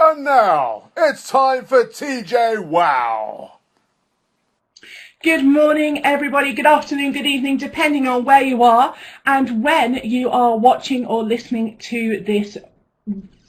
And now, it's time for TJwow. Good morning, everybody. Good afternoon, good evening, depending on where you are and when you are watching or listening to this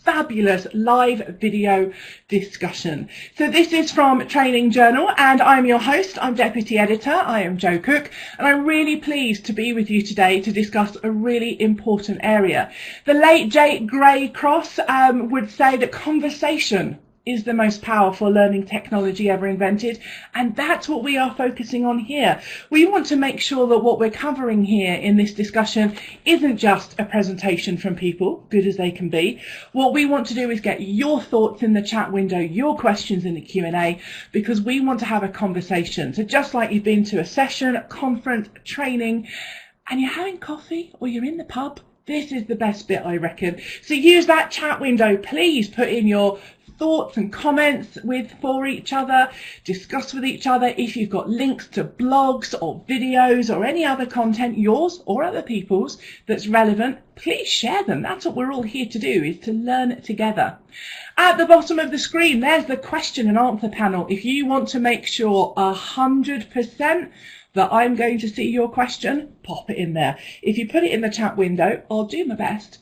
fabulous live video discussion. So this is from Training Journal and I'm your host. I'm Deputy Editor. I am Jo Cook and I'm really pleased to be with you today to discuss a really important area. The late Jake Gray-Cross would say that conversation is the most powerful learning technology ever invented, and that's what we are focusing on here. We want to make sure that what we're covering here in this discussion isn't just a presentation from people, good as they can be. What we want to do is get your thoughts in the chat window, your questions in the Q&A, because we want to have a conversation. So just like you've been to a session, a conference, a training, and you're having coffee or you're in the pub, this is the best bit, I reckon. So use that chat window. Please put in your thoughts and comments for each other, discuss with each other. If you've got links to blogs or videos or any other content, yours or other people's, that's relevant, please share them. That's what we're all here to do, is to learn together. At the bottom of the screen, there's the question and answer panel. If you want to make sure 100% that I'm going to see your question, pop it in there. If you put it in the chat window, I'll do my best.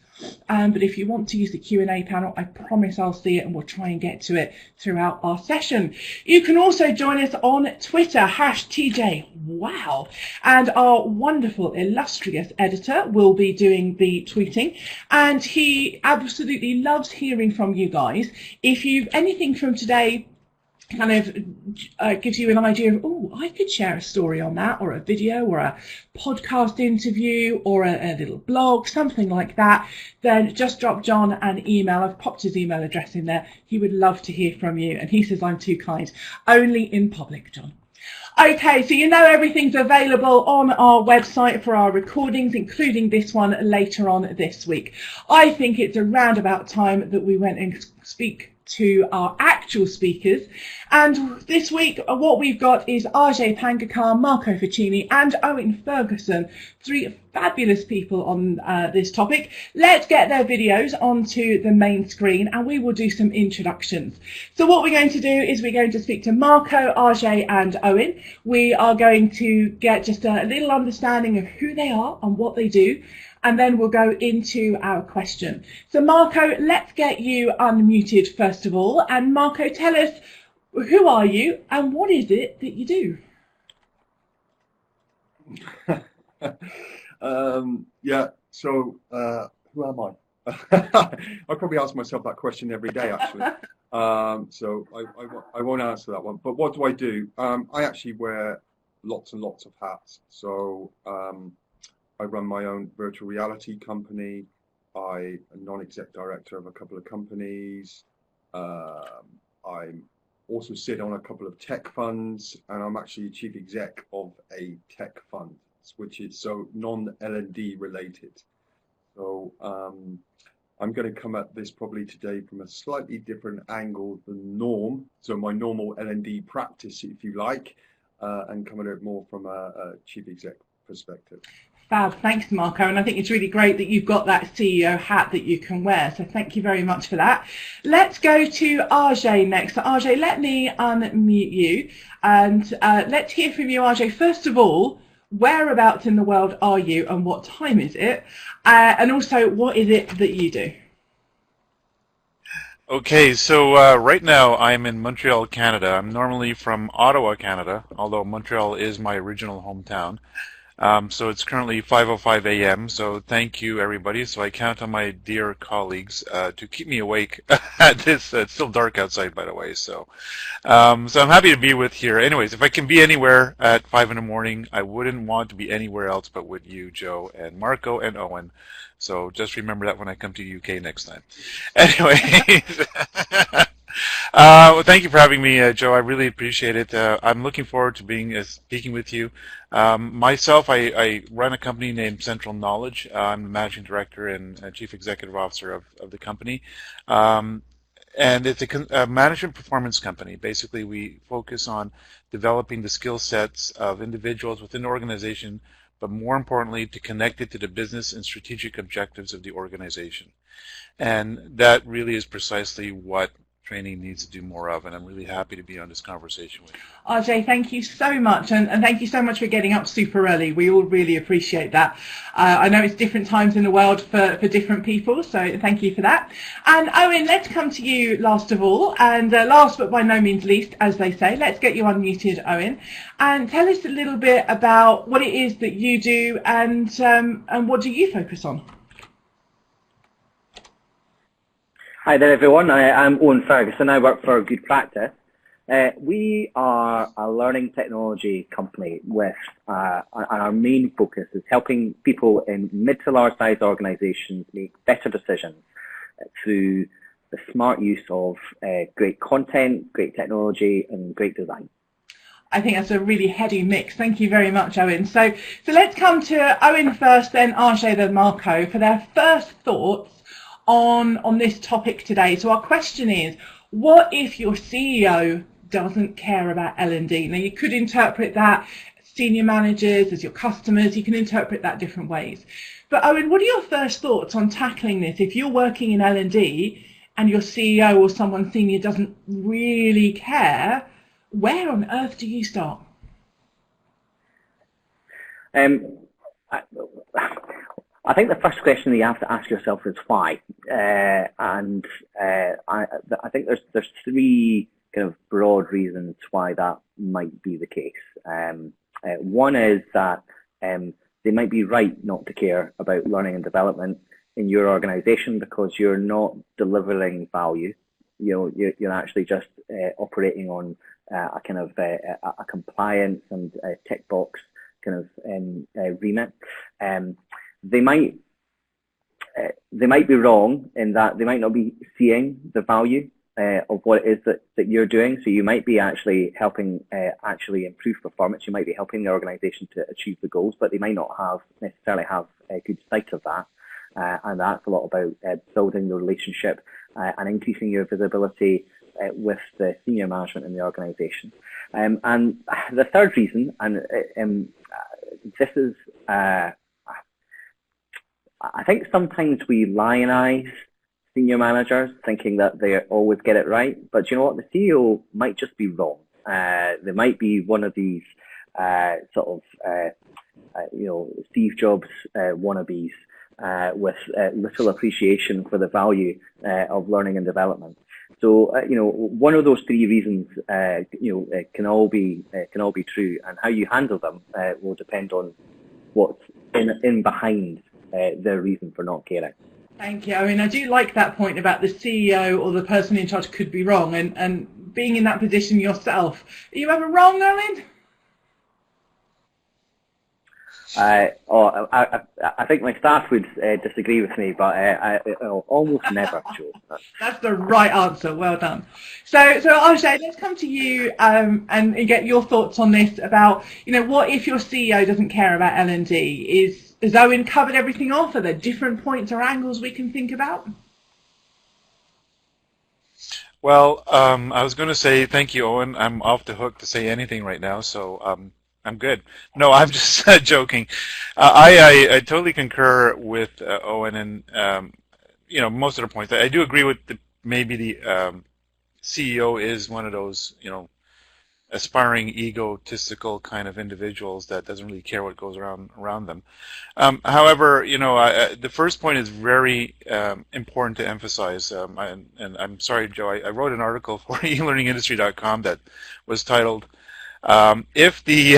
But if you want to use the Q&A panel, I promise I'll see it and we'll try and get to it throughout our session. You can also join us on Twitter, #TJwow. And our wonderful, illustrious editor will be doing the tweeting. And he absolutely loves hearing from you guys. If you've anything from today kind of gives you an idea of, oh, I could share a story on that, or a video, or a podcast interview, or a little blog, something like that, then just drop John an email. I've popped his email address in there. He would love to hear from you. And he says, I'm too kind. Only in public, John. Okay, so you know everything's available on our website for our recordings, including this one later on this week. I think it's around about time that we went and speak to our actual speakers. And this week, what we've got is Ajay Pangakar, Marco Ficini and Owen Ferguson, three fabulous people on this topic. Let's get their videos onto the main screen and we will do some introductions. So what we're going to do is we're going to speak to Marco, Ajay and Owen. We are going to get just a little understanding of who they are and what they do. And then we'll go into our question. So Marco, let's get you unmuted first of all. And Marco, tell us, who are you and what is it that you do? Who am I? I probably ask myself that question every day, actually. So I won't answer that one. But what do I do? I actually wear lots and lots of hats. So I run my own virtual reality company. I'm a non-exec director of a couple of companies. I also sit on a couple of tech funds, and I'm actually chief exec of a tech fund, which is so non-L&D related. So I'm going to come at this probably today from a slightly different angle than norm. So my normal L&D practice, if you like, and come at it more from a chief exec perspective. Fab, thanks Marco, and I think it's really great that you've got that CEO hat that you can wear, so thank you very much for that. Let's go to Ajay next. So Ajay, let me unmute you and let's hear from you, Ajay. First of all, whereabouts in the world are you and what time is it? And also, what is it that you do? Okay, so right now I'm in Montreal, Canada. I'm normally from Ottawa, Canada, although Montreal is my original hometown. So it's currently 5:05 a.m. So thank you, everybody. So I count on my dear colleagues to keep me awake at this. It's still dark outside, by the way. So I'm happy to be with here. Anyways, if I can be anywhere at 5 in the morning, I wouldn't want to be anywhere else but with you, Joe, and Marco, and Owen. So just remember that when I come to UK next time. Anyways. Well, thank you for having me, Joe. I really appreciate it. I'm looking forward to speaking with you. Myself, I run a company named Central Knowledge. I'm the managing director and chief executive officer of the company. And it's a management performance company. Basically, we focus on developing the skill sets of individuals within the organization, but more importantly, to connect it to the business and strategic objectives of the organization. And that really is precisely what training needs to do more of, and I'm really happy to be on this conversation with you. RJ, thank you so much, and thank you so much for getting up super early. We all really appreciate that. I know it's different times in the world for different people, so thank you for that. And Owen, let's come to you last of all, and last but by no means least, as they say, let's get you unmuted, Owen, and tell us a little bit about what it is that you do and what do you focus on? Hi there everyone, I'm Owen Ferguson, I work for Good Practice. We are a learning technology company with, and our main focus is helping people in mid to large size organisations make better decisions through the smart use of great content, great technology and great design. I think that's a really heady mix. Thank you very much, Owen. So let's come to Owen first, then RJ, then Marco for their first thoughts on this topic today. So our question is, what if your CEO doesn't care about L&D? Now you could interpret that senior managers as your customers, you can interpret that different ways. But Owen, what are your first thoughts on tackling this? If you're working in L&D and your CEO or someone senior doesn't really care, where on earth do you start? I think the first question that you have to ask yourself is why, and I think there's three kind of broad reasons why that might be the case. One is that they might be right not to care about learning and development in your organisation because you're not delivering value. You're actually just operating on a kind of a compliance and a tick box kind of remit. They might be wrong in that they might not be seeing the value of what it is that you're doing. So you might be actually helping actually improve performance. You might be helping the organisation to achieve the goals, but they might not necessarily have a good sight of that. And that's a lot about building the relationship and increasing your visibility with the senior management in the organisation. And the third reason, and this is I think sometimes we lionize senior managers thinking that they always get it right, but you know what, the CEO might just be wrong. They might be one of these Steve Jobs wannabes with little appreciation for the value of learning and development. So one of those three reasons can all be true, and how you handle them will depend on what's in behind their reason for not caring. Thank you. I mean, I do like that point about the CEO or the person in charge could be wrong, and being in that position yourself. Are you ever wrong, Owen? I think my staff would disagree with me, but almost never, Joe. That's the right answer. Well done. So RJ, let's come to you and get your thoughts on this about, what if your CEO doesn't care about L&D? Has Owen covered everything off? Are there different points or angles we can think about? Well, I was going to say thank you, Owen. I'm off the hook to say anything right now, so I'm good. No, I'm just joking. I totally concur with Owen and most of the points. I do agree with maybe the CEO is one of those aspiring egotistical kind of individuals that doesn't really care what goes around them. However, the first point is very important to emphasize. And I'm sorry, Joe, I wrote an article for elearningindustry.com that was titled if the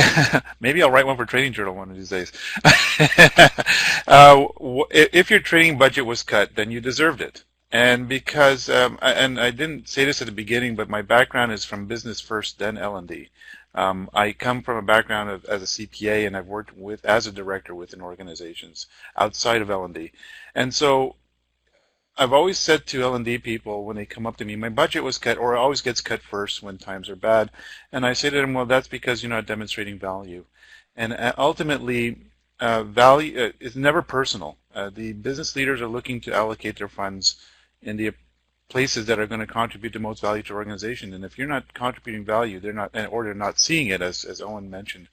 maybe I'll write one for Training Journal one of these days. If your training budget was cut, then you deserved it. And because and I didn't say this at the beginning, but my background is from business first, then L&D. I come from a background as a CPA, and I've worked as a director within organizations outside of L&D. And so I've always said to L&D people when they come up to me, my budget was cut, or it always gets cut first when times are bad. And I say to them, well, that's because you're not demonstrating value. And ultimately, value is never personal. The business leaders are looking to allocate their funds in the places that are going to contribute the most value to your organization. And if you're not contributing value, they're not seeing it, as Owen mentioned,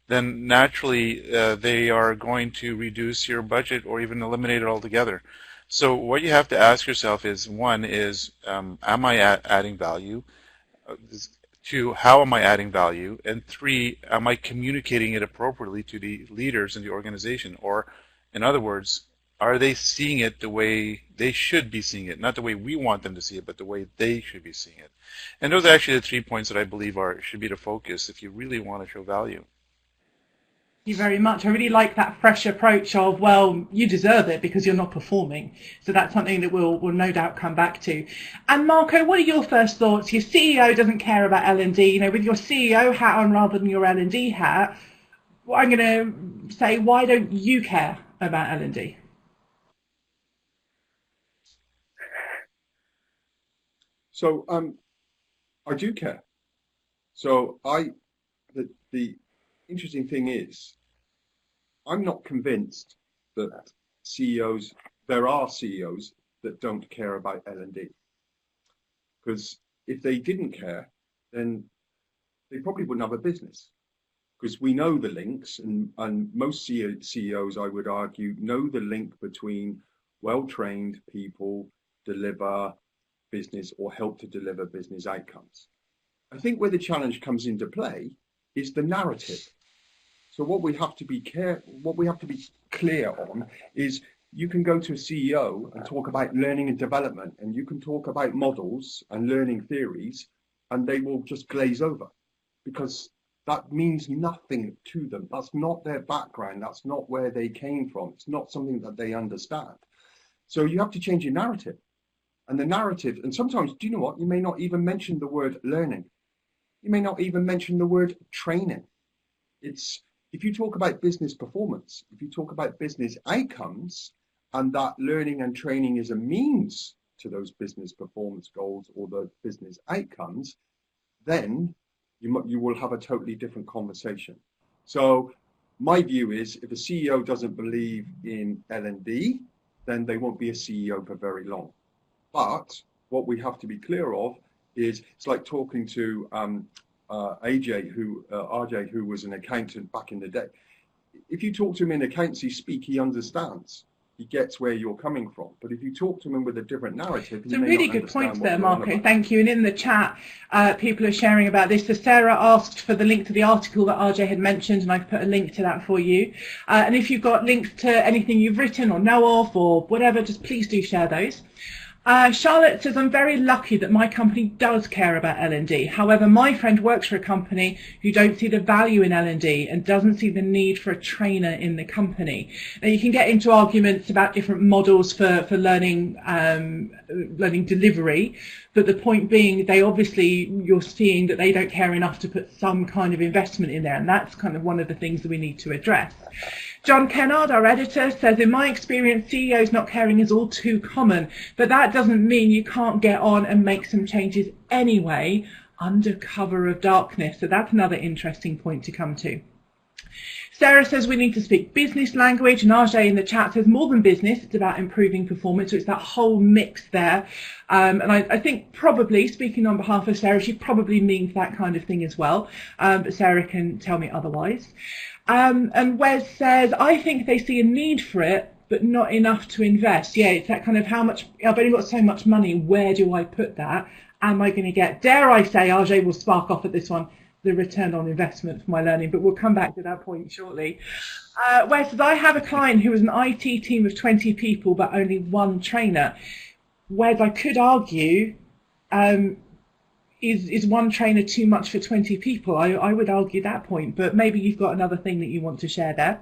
then naturally they are going to reduce your budget or even eliminate it altogether. So what you have to ask yourself is, one is, am I adding value? Two, how am I adding value? And three, am I communicating it appropriately to the leaders in the organization? Or, in other words, are they seeing it the way they should be seeing it? Not the way we want them to see it, but the way they should be seeing it. And those are actually the 3 points that I believe should be the focus if you really want to show value. Thank you very much. I really like that fresh approach of, well, you deserve it because you're not performing. So that's something that we'll no doubt come back to. And Marco, what are your first thoughts? Your CEO doesn't care about L&D. You know, with your CEO hat on rather than your L&D hat, what I'm going to say, why don't you care about L&D? So I do care. So the interesting thing is, I'm not convinced that there are CEOs that don't care about L&D. Because if they didn't care, then they probably wouldn't have a business. Because we know the links, and most CEOs, I would argue, know the link between well-trained people deliver business or help to deliver business outcomes. I think where the challenge comes into play is the narrative. So what we have to be clear on is, you can go to a CEO and talk about learning and development, and you can talk about models and learning theories, and they will just glaze over because that means nothing to them. That's not their background. That's not where they came from. It's not something that they understand. So you have to change your narrative. And the narrative, and sometimes, do you know what? You may not even mention the word learning. You may not even mention the word training. If you talk about business performance, if you talk about business outcomes, and that learning and training is a means to those business performance goals or the business outcomes, then you will have a totally different conversation. So my view is, if a CEO doesn't believe in L&D, then they won't be a CEO for very long. But what we have to be clear of is, it's like talking to RJ, who was an accountant back in the day. If you talk to him in accountancy speak, he understands. He gets where you're coming from. But if you talk to him with a different narrative, some really good points there, Marco. Thank you. And in the chat, people are sharing about this. So Sarah asked for the link to the article that RJ had mentioned, and I've put a link to that for you. And if you've got links to anything you've written or know of or whatever, just please do share those. Charlotte says, I'm very lucky that my company does care about L&D. However, my friend works for a company who don't see the value in L&D and doesn't see the need for a trainer in the company. Now, you can get into arguments about different models for learning delivery, but the point being, you're seeing that they don't care enough to put some kind of investment in there, and that's kind of one of the things that we need to address. John Kennard, our editor, says, in my experience, CEOs not caring is all too common, but that doesn't mean you can't get on and make some changes anyway under cover of darkness. So that's another interesting point to come to. Sarah says we need to speak business language, and RJ in the chat says more than business, it's about improving performance. So it's that whole mix there. And I think probably, speaking on behalf of Sarah, she probably means that kind of thing as well. But Sarah can tell me otherwise. And Wes says, I think they see a need for it, but not enough to invest. Yeah, it's that kind of how much, I've only got so much money, where do I put that? Am I going to get, dare I say, RJ will spark off at this one, the return on investment for my learning, but we'll come back to that point shortly. Wes says, I have a client who was an IT team of 20 people, but only one trainer. Wes, I could argue, is one trainer too much for 20 people? I would argue that point, but maybe you've got another thing that you want to share there.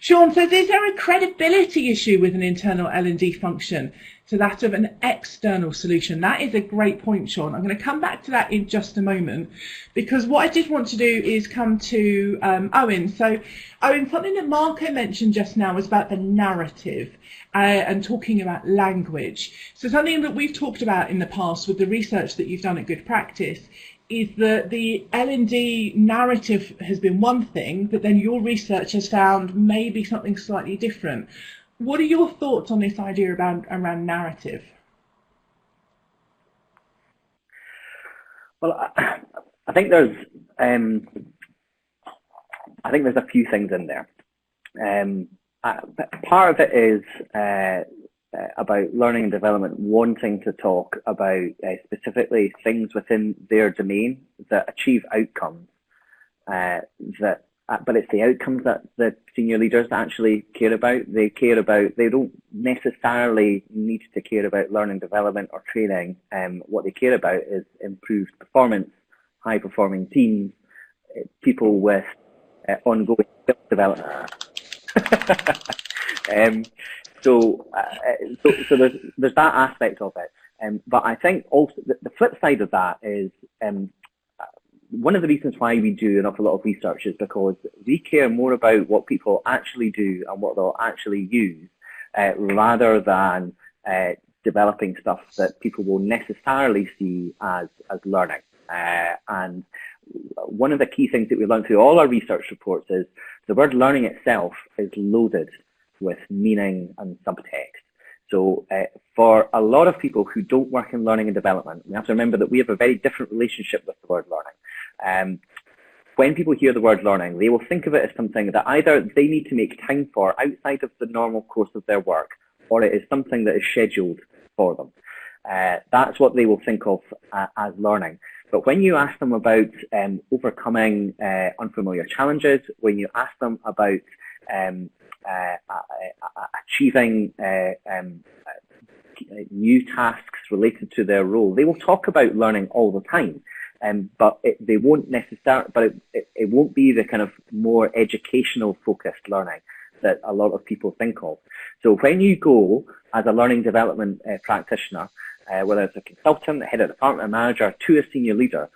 Sean says, is there a credibility issue with an internal L&D function to that of an external solution? That is a great point, Sean. I'm going to come back to that in just a moment, because what I did want to do is come to Owen. So Owen, something that Marco mentioned just now was about the narrative and talking about language. So something that we've talked about in the past with the research that you've done at Good Practice is that the L&D narrative has been one thing, but then your research has found maybe something slightly different. What are your thoughts on this idea around narrative? Well, I think there's a few things in there. Part of it is about learning and development wanting to talk about specifically things within their domain that achieve outcomes but it's the outcomes that the senior leaders actually care about. They don't necessarily need to care about learning, development or training. What they care about is improved performance, high performing teams, people with ongoing skill development. So there's that aspect of it. But I think also the flip side of that is one of the reasons why we do an awful lot of research is because we care more about what people actually do and what they'll actually use rather than developing stuff that people will necessarily see as learning. And one of the key things that we learned through all our research reports is the word learning itself is loaded with meaning and subtext. So for a lot of people who don't work in learning and development, we have to remember that we have a very different relationship with the word learning. When people hear the word learning, they will think of it as something that either they need to make time for outside of the normal course of their work, or it is something that is scheduled for them. That's what they will think of as learning. But when you ask them about overcoming unfamiliar challenges, when you ask them about achieving new tasks related to their role, they will talk about learning all the time. But they won't necessarily. But it won't be the kind of more educational focused learning that a lot of people think of. So when you go as a learning development practitioner, whether it's a consultant, a head of department, a manager, to a senior leader,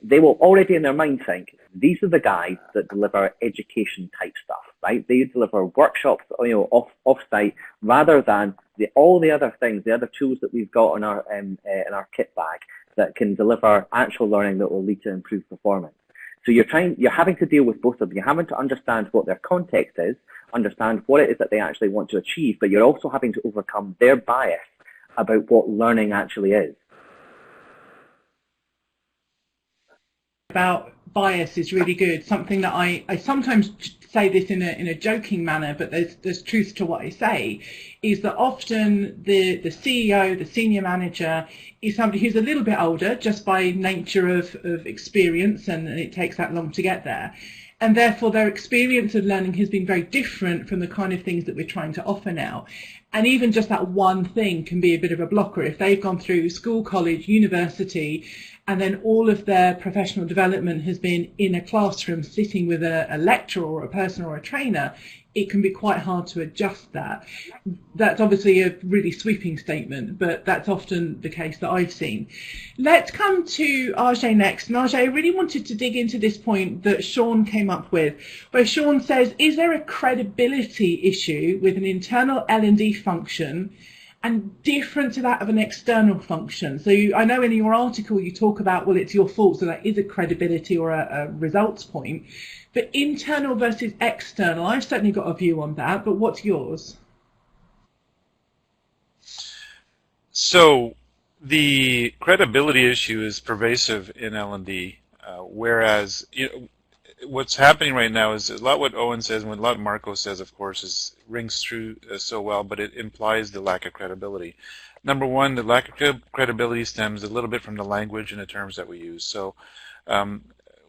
they will already in their mind think, these are the guys that deliver education type stuff, right? They deliver workshops, off-site, rather than all the other things, the other tools that we've got in our kit bag that can deliver actual learning that will lead to improved performance. So you're having to deal with both of them. You're having to understand what their context is, understand what it is that they actually want to achieve, but you're also having to overcome their bias about what learning actually is. About bias is really good. Something that I sometimes say this in a joking manner, but there's truth to what I say, is that often the CEO, the senior manager, is somebody who's a little bit older just by nature of experience, and it takes that long to get there. And therefore their experience of learning has been very different from the kind of things that we're trying to offer now. And even just that one thing can be a bit of a blocker. If they've gone through school, college, university, and then all of their professional development has been in a classroom sitting with a lecturer or a person or a trainer, it can be quite hard to adjust that. That's obviously a really sweeping statement, but that's often the case that I've seen. Let's come to Ajay next. And Ajay, I really wanted to dig into this point that Sean came up with, where Sean says, is there a credibility issue with an internal L&D function and different to that of an external function? So I know in your article you talk about, well, it's your fault, so that is a credibility or a results point. But internal versus external, I've certainly got a view on that, but what's yours? So the credibility issue is pervasive in L&D, whereas what's happening right now is a lot what Owen says and what a lot Marco says, of course, rings true so well, but it implies the lack of credibility. Number one, the lack of credibility stems a little bit from the language and the terms that we use. So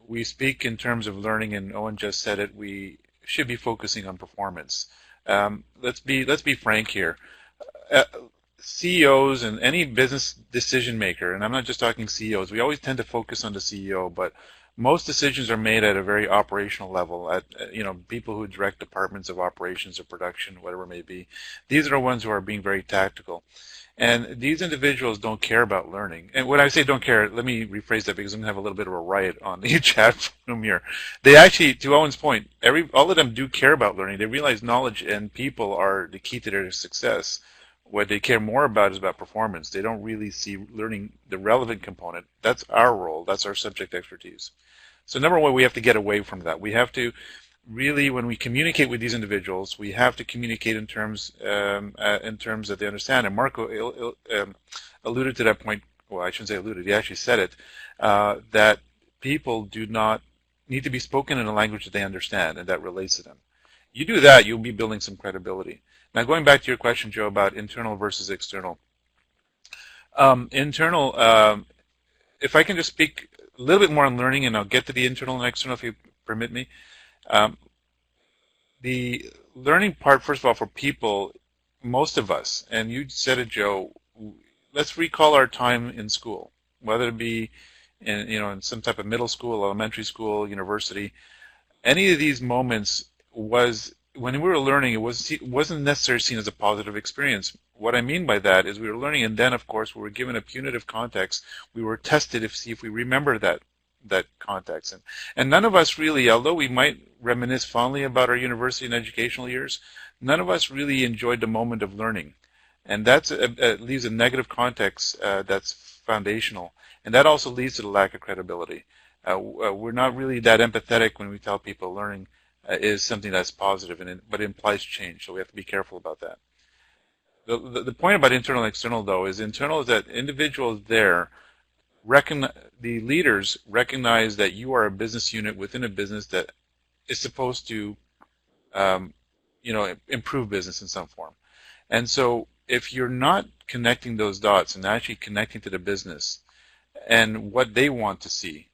we speak in terms of learning, and Owen just said it, we should be focusing on performance. Let's be frank here. CEOs and any business decision maker, and I'm not just talking CEOs, we always tend to focus on the CEO, but most decisions are made at a very operational level, at people who direct departments of operations or production, whatever it may be. These are the ones who are being very tactical. And these individuals don't care about learning. And when I say don't care, let me rephrase that because I'm going to have a little bit of a riot on the chat room here. They actually, to Owen's point, all of them do care about learning. They realize knowledge and people are the key to their success. What they care more about is about performance. They don't really see learning the relevant component. That's our role. That's our subject expertise. So number one, we have to get away from that. We have to really, when we communicate with these individuals, we have to communicate in terms that they understand. And Marco alluded to that point. Well, I shouldn't say alluded. He actually said it, that people do not need to be spoken in a language that they understand and that relates to them. You do that, you'll be building some credibility. Now, going back to your question, Joe, about internal versus external. Internal, if I can just speak a little bit more on learning, and I'll get to the internal and external if you permit me. The learning part, first of all, for people, most of us, and you said it, Joe, let's recall our time in school, whether it be in some type of middle school, elementary school, university. Any of these moments was, when we were learning, it wasn't necessarily seen as a positive experience. What I mean by that is we were learning, and then, of course, we were given a punitive context. We were tested to see if we remember that context. And none of us really, although we might reminisce fondly about our university and educational years, none of us really enjoyed the moment of learning. And that leaves a negative context that's foundational. And that also leads to the lack of credibility. We're not really that empathetic when we tell people learning is something that's positive, but it implies change, so we have to be careful about that. The point about internal and external, though, is internal is that individuals there, the leaders recognize that you are a business unit within a business that is supposed to improve business in some form. And so if you're not connecting those dots and actually connecting to the business and what they want to see,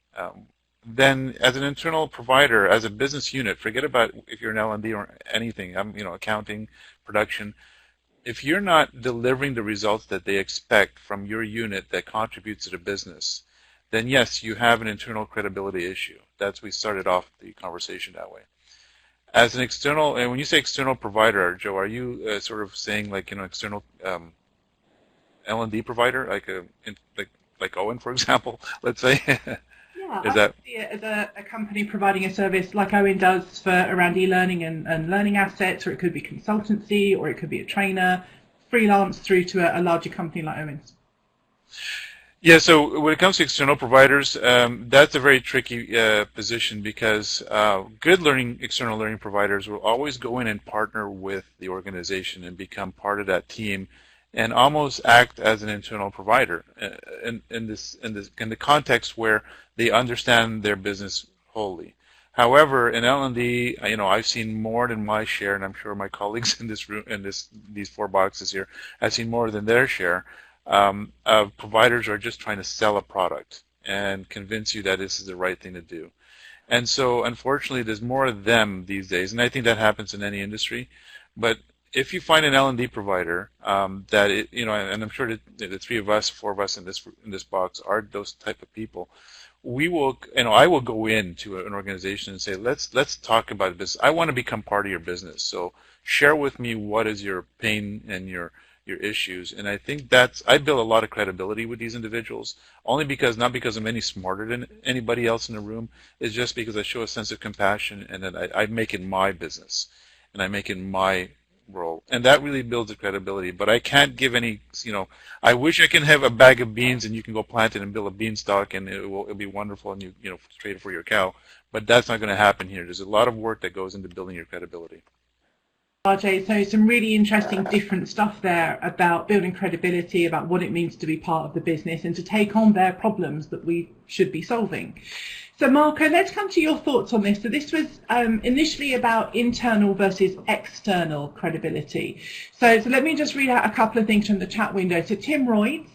then as an internal provider, as a business unit, forget about if you're an L&D or anything, accounting, production, if you're not delivering the results that they expect from your unit that contributes to the business, then yes, you have an internal credibility issue. We started off the conversation that way. As an external, and when you say external provider, Joe, are you sort of saying like external L&D provider, like Owen, for example, let's say? Yeah, I see it as a company providing a service like Owen does for around e-learning and learning assets, or it could be consultancy, or it could be a trainer, freelance through to a larger company like Owen's. Yeah, so when it comes to external providers, that's a very tricky position because good external learning providers will always go in and partner with the organization and become part of that team and almost act as an internal provider in the context where they understand their business wholly. However, in L&D, I've seen more than my share, and I'm sure my colleagues in this room, these 4 boxes here, have seen more than their share of providers who are just trying to sell a product and convince you that this is the right thing to do. And so, unfortunately, there's more of them these days, and I think that happens in any industry. But if you find an L&D provider and I'm sure that the 3 of us, 4 of us in this box are those type of people, we will, I will go into an organization and say, let's talk about business. I want to become part of your business. So share with me what is your pain and your issues. And I think I build a lot of credibility with these individuals, not because I'm any smarter than anybody else in the room. It's just because I show a sense of compassion and that I make it my business and I make it my role, and that really builds the credibility. But I can't give any, I wish I can have a bag of beans and you can go plant it and build a beanstalk and it'll be wonderful and you trade it for your cow. But that's not going to happen here. There's a lot of work that goes into building your credibility. RJ, so some really interesting different stuff there about building credibility, about what it means to be part of the business and to take on their problems that we should be solving. So Marco, let's come to your thoughts on this. So this was initially about internal versus external credibility. So let me just read out a couple of things from the chat window. So Tim Royds,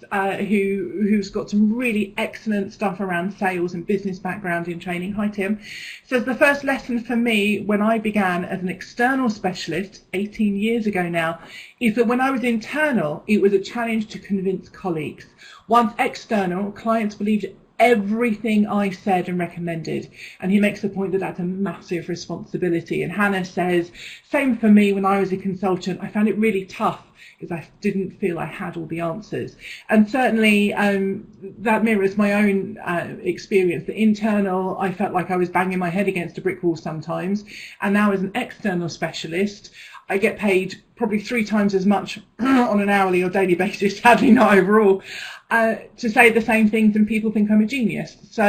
who's got some really excellent stuff around sales and business background in training. Hi Tim. Says the first lesson for me when I began as an external specialist 18 years ago now is that when I was internal, it was a challenge to convince colleagues. Once external, clients believed everything I said and recommended, and he makes the point that that's a massive responsibility. And Hannah says, same for me when I was a consultant. I found it really tough because I didn't feel I had all the answers. And certainly that mirrors my own experience. The internal, I felt like I was banging my head against a brick wall sometimes, and now as an external specialist I get paid probably 3 times as much on an hourly or daily basis, sadly not overall, to say the same things, and people think I'm a genius. So,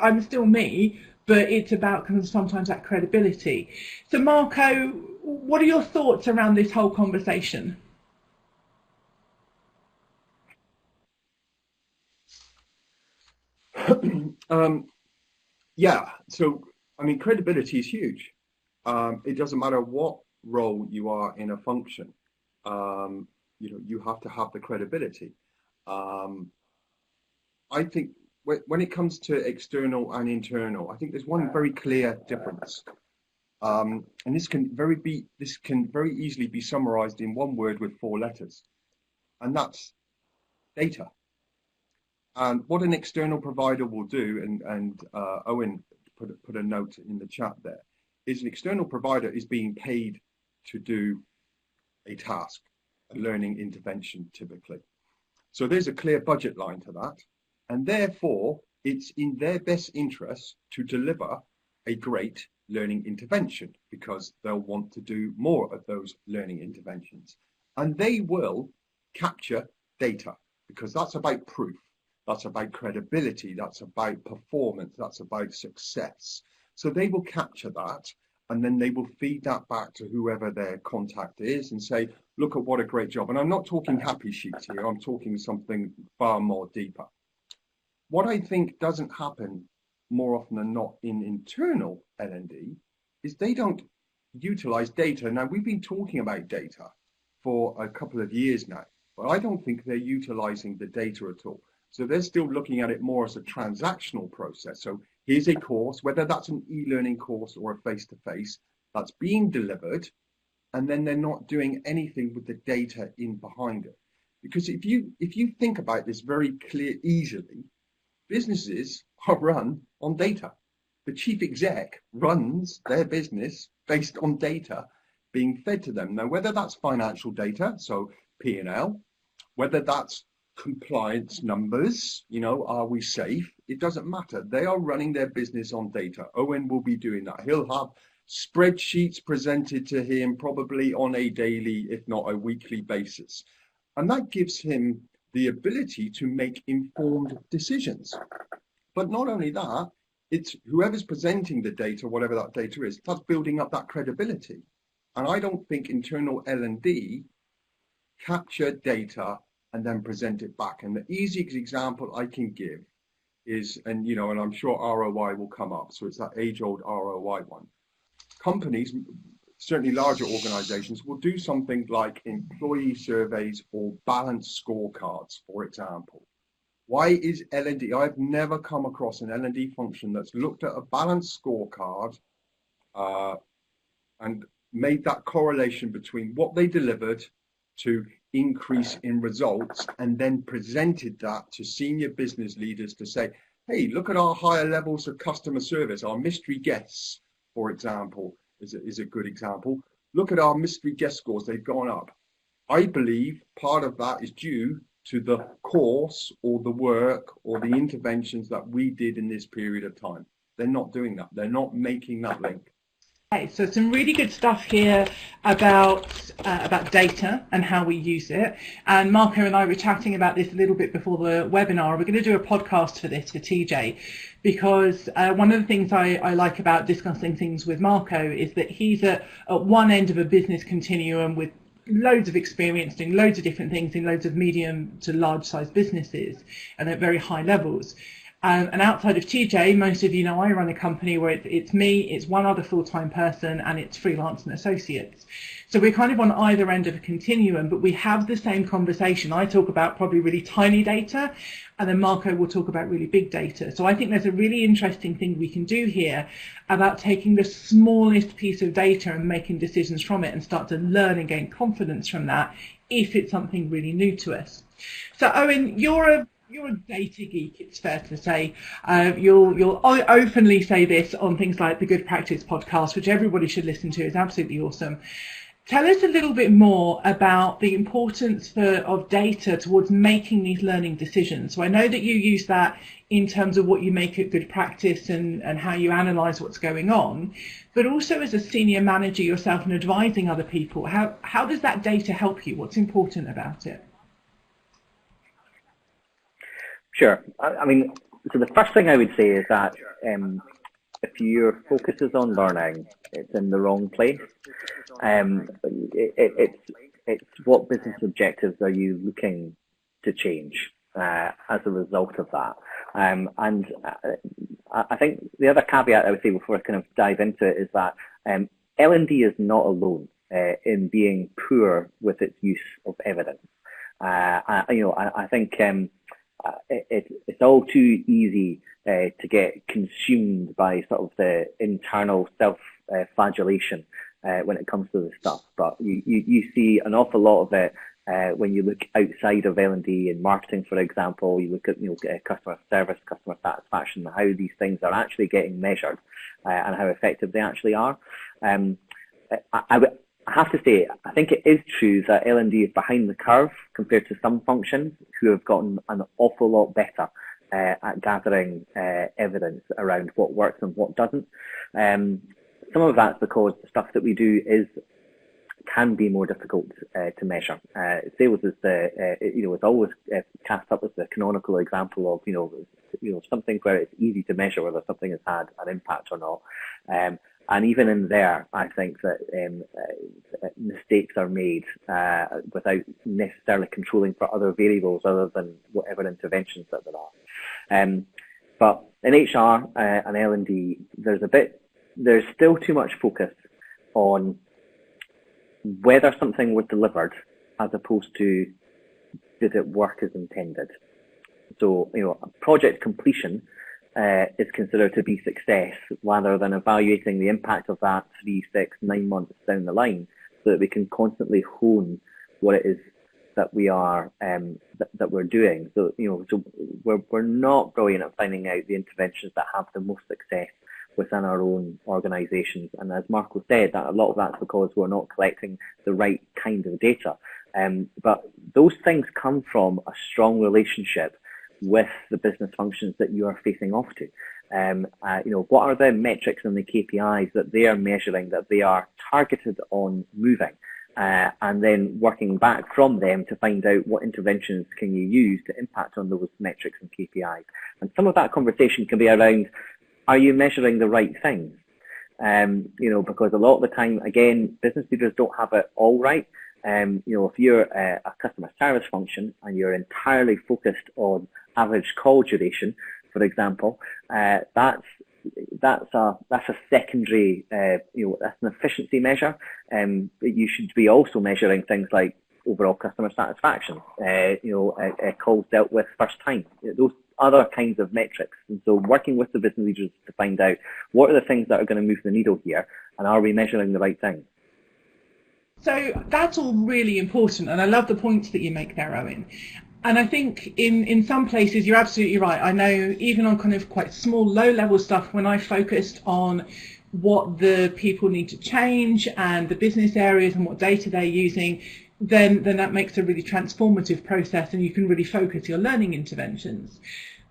I'm still me, but it's about kind of sometimes that credibility. So Marco, what are your thoughts around this whole conversation? Yeah, so, credibility is huge. It doesn't matter what role you are in a function, you have to have the credibility. I think when it comes to external and internal, I think there's one very clear difference. And this can very easily be summarized in one word with 4 letters, and that's data. And what an external provider will do, and Owen put a note in the chat there, is an external provider is being paid to do a task, a learning intervention typically. So there's a clear budget line to that, and therefore it's in their best interest to deliver a great learning intervention, because they'll want to do more of those learning interventions, and they will capture data, because that's about proof, that's about credibility, that's about performance, that's about success. So they will capture that, and then they will feed that back to whoever their contact is and say, look at what a great job. And I'm not talking happy sheets here, I'm talking something far more deeper. What I think doesn't happen more often than not in internal L&D is they don't utilize data. Now, we've been talking about data for a couple of years now, but I don't think they're utilizing the data at all. So they're still looking at it more as a transactional process. So here's a course, whether that's an e-learning course or a face-to-face, that's being delivered, and then they're not doing anything with the data in behind it. Because if you think about this very easily, businesses are run on data. The chief exec runs their business based on data being fed to them. Now, whether that's financial data, so P&L, whether that's compliance numbers, are we safe? It doesn't matter. They are running their business on data. Owen will be doing that. He'll have spreadsheets presented to him probably on a daily, if not a weekly basis. And that gives him the ability to make informed decisions. But not only that, it's whoever's presenting the data, whatever that data is, that's building up that credibility. And I don't think internal L&D capture data and then present it back. And the easiest example I can give is, and I'm sure ROI will come up, so it's that age-old ROI one. Companies, certainly larger organizations, will do something like employee surveys or balanced scorecards, for example. Why is L&D? I've never come across an L&D function that's looked at a balanced scorecard and made that correlation between what they delivered to increase in results, and then presented that to senior business leaders to say, hey, look at our higher levels of customer service. Our mystery guests, for example, is a good example. Look at our mystery guest scores, they've gone up. I believe part of that is due to the course or the work or the interventions that we did in this period of time. They're not doing that. They're not making that link. Okay, so some really good stuff here about data and how we use it. And Marco and I were chatting about this a little bit before the webinar. We're going to do a podcast for this for TJ, because one of the things I like about discussing things with Marco is that he's at one end of a business continuum with loads of experience doing loads of different things in loads of medium to large size businesses and at very high levels. And outside of TJ, most of you know I run a company where it's me, it's one other full-time person, and it's freelance and associates. So we're kind of on either end of a continuum, but we have the same conversation. I talk about probably really tiny data, and then Marco will talk about really big data. So I think there's a really interesting thing we can do here about taking the smallest piece of data and making decisions from it and start to learn and gain confidence from that if it's something really new to us. So Owen, you're a data geek, it's fair to say. You'll openly say this on things like the Good Practice podcast, which everybody should listen to. It's absolutely awesome. Tell us a little bit more about the importance of data towards making these learning decisions. So I know that you use that in terms of what you make at Good Practice and how you analyse what's going on, but also as a senior manager yourself and advising other people, how does that data help you? What's important about it? Sure. I mean, so the first thing I would say is that if your focus is on learning, it's in the wrong place. It's what business objectives are you looking to change as a result of that? And I think the other caveat I would say before I kind of dive into it is that L&D is not alone in being poor with its use of evidence. I think it's all too easy to get consumed by sort of the internal self-flagellation when it comes to this stuff. But you see an awful lot of it when you look outside of L&D and marketing, for example. You look at customer service, customer satisfaction, how these things are actually getting measured and how effective they actually are. I have to say, I think it is true that L&D is behind the curve compared to some functions who have gotten an awful lot better at gathering evidence around what works and what doesn't. Some of that's because the stuff that we do can be more difficult to measure. Sales is it's always cast up as the canonical example of something where it's easy to measure whether something has had an impact or not. And even in there, I think that mistakes are made without necessarily controlling for other variables other than whatever interventions that there are. But in HR and L&D, there's still too much focus on whether something was delivered as opposed to did it work as intended. So, project completion is considered to be success rather than evaluating the impact of that 3, 6, 9 months down the line, so that we can constantly hone what it is that we are that we're doing. So so we're not brilliant at finding out the interventions that have the most success within our own organisations. And as Marco said, that a lot of that's because we're not collecting the right kind of data. But those things come from a strong relationship with the business functions that you are facing off to. What are the metrics and the KPIs that they are measuring, that they are targeted on moving, and then working back from them to find out what interventions can you use to impact on those metrics and KPIs. And some of that conversation can be around, are you measuring the right things? Because a lot of the time, again, business leaders don't have it all right. If you're a customer service function and you're entirely focused on average call duration, for example, that's a secondary, that's an efficiency measure. You should be also measuring things like overall customer satisfaction, calls dealt with first time, those other kinds of metrics. And so working with the business leaders to find out what are the things that are going to move the needle here, and are we measuring the right things? So that's all really important, and I love the points that you make there, Owen. And I think in some places you're absolutely right. I know even on kind of quite small, low-level stuff, when I focused on what the people need to change and the business areas and what data they're using, then that makes a really transformative process, and you can really focus your learning interventions.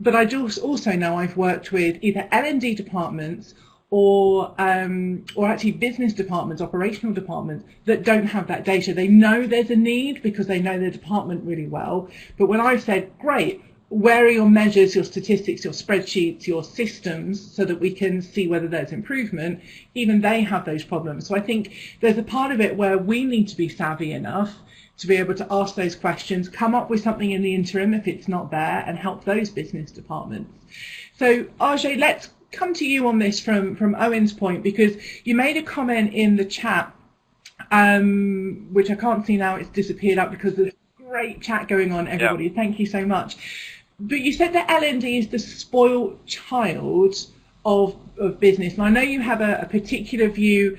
But I just also know I've worked with either L&D departments or actually business departments, operational departments that don't have that data. They know there's a need because they know their department really well. But when I've said, great, where are your measures, your statistics, your spreadsheets, your systems, so that we can see whether there's improvement, even they have those problems. So I think there's a part of it where we need to be savvy enough to be able to ask those questions, come up with something in the interim if it's not there, and help those business departments. So Ajay, let's come to you on this from Owen's point, because you made a comment in the chat, which I can't see now, it's disappeared out because there's great chat going on, everybody. Yep. Thank you so much. But you said that L&D is the spoiled child of business. And I know you have a particular view,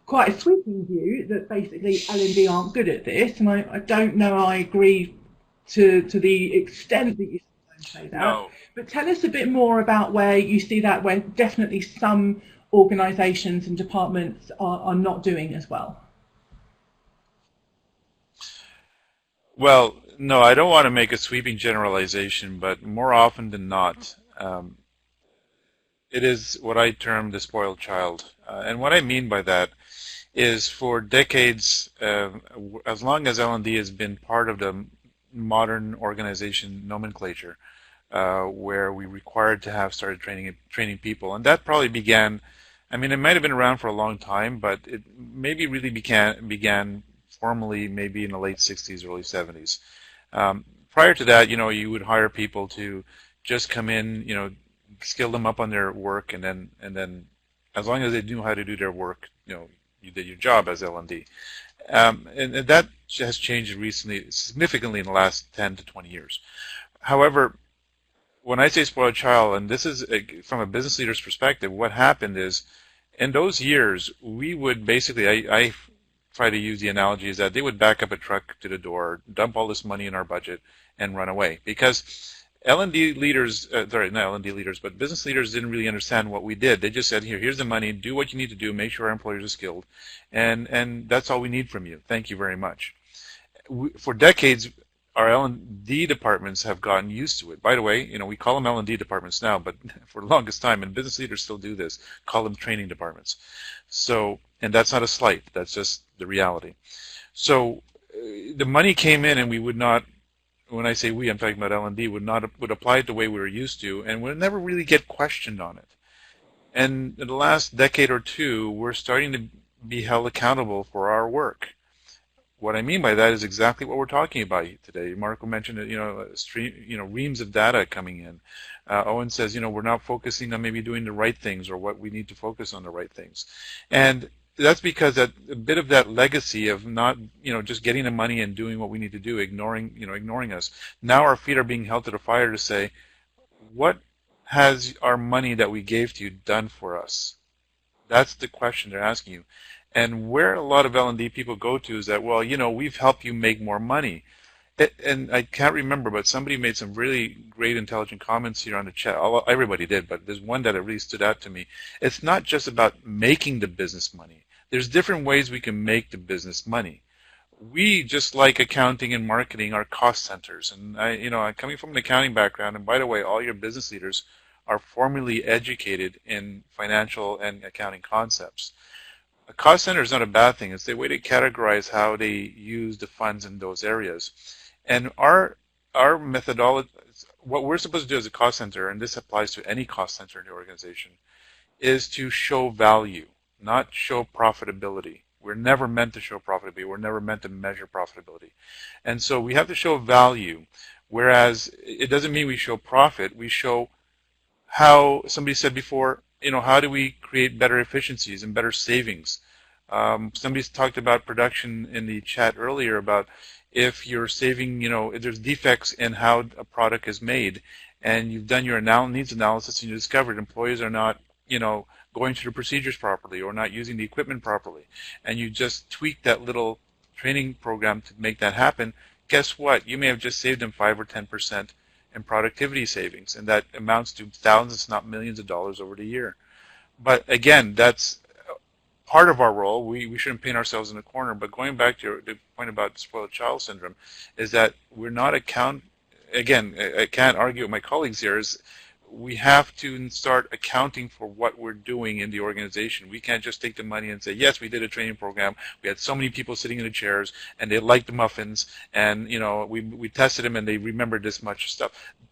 quite a sweeping view, that basically L&D aren't good at this. And I don't know I agree to the extent that you say that. No. But tell us a bit more about where you see that, where definitely some organisations and departments are not doing as well. Well, no, I don't want to make a sweeping generalization, but more often than not, it is what I term the spoiled child. And what I mean by that is, for decades, as long as L&D has been part of the modern organization nomenclature, where we required to have started training people, and that probably began, I mean, it might have been around for a long time, but it maybe really began formally maybe in the late 60s, early 70s. Prior to that, you would hire people to just come in, skill them up on their work, and then as long as they knew how to do their work, you you did your job as L&D. And that has changed recently, significantly in the last 10 to 20 years. However, when I say spoiled child, and this is from a business leader's perspective, what happened is, in those years, we would basically, I try to use the analogy is that they would back up a truck to the door, dump all this money in our budget, and run away. Because L&D leaders, sorry, not L&D leaders, but business leaders didn't really understand what we did. They just said, here's the money, do what you need to do, make sure our employees are skilled, and that's all we need from you. Thank you very much. For decades, our L&D departments have gotten used to it. By the way, we call them L&D departments now, but for the longest time, and business leaders still do this, call them training departments. So, and that's not a slight, that's just the reality. So the money came in, and we would not, when I say we, I'm talking about L&D, would apply it the way we were used to, and would never really get questioned on it. And in the last decade or two, we're starting to be held accountable for our work. What I mean by that is exactly what we're talking about today. Marco mentioned it, reams of data coming in. Owen says, we're not focusing on maybe doing the right things or what we need to focus on the right things. And that's because a bit of that legacy of not, just getting the money and doing what we need to do, ignoring us. Now our feet are being held to the fire to say, what has our money that we gave to you done for us? That's the question they're asking you. And where a lot of L&D people go to is that, well, we've helped you make more money. And I can't remember, but somebody made some really great intelligent comments here on the chat. Everybody did, but there's one that really stood out to me. It's not just about making the business money. There's different ways we can make the business money. We, just like accounting and marketing, are cost centers. And I'm coming from an accounting background, and by the way, all your business leaders are formally educated in financial and accounting concepts. A cost center is not a bad thing. It's the way to categorize how they use the funds in those areas. And our methodology, what we're supposed to do as a cost center, and this applies to any cost center in the organization, is to show value, not show profitability. We're never meant to show profitability. We're never meant to measure profitability. And so we have to show value, whereas it doesn't mean we show profit. We show how, somebody said before, how do we create better efficiencies and better savings? Somebody's talked about production in the chat earlier about if you're saving, if there's defects in how a product is made, and you've done your needs analysis and you discovered employees are not, going through the procedures properly or not using the equipment properly, and you just tweak that little training program to make that happen, guess what? You may have just saved them 5 or 10% in productivity savings, and that amounts to thousands, not millions of dollars over the year. But again, that's part of our role. We shouldn't paint ourselves in a corner. But going back to the point about spoiled child syndrome, is that we're not again, I can't argue with my colleagues here, is we have to start accounting for what we're doing in the organization. We can't just take the money and say, yes, we did a training program. We had so many people sitting in the chairs, and they liked the muffins, and we tested them, and they remembered this much stuff.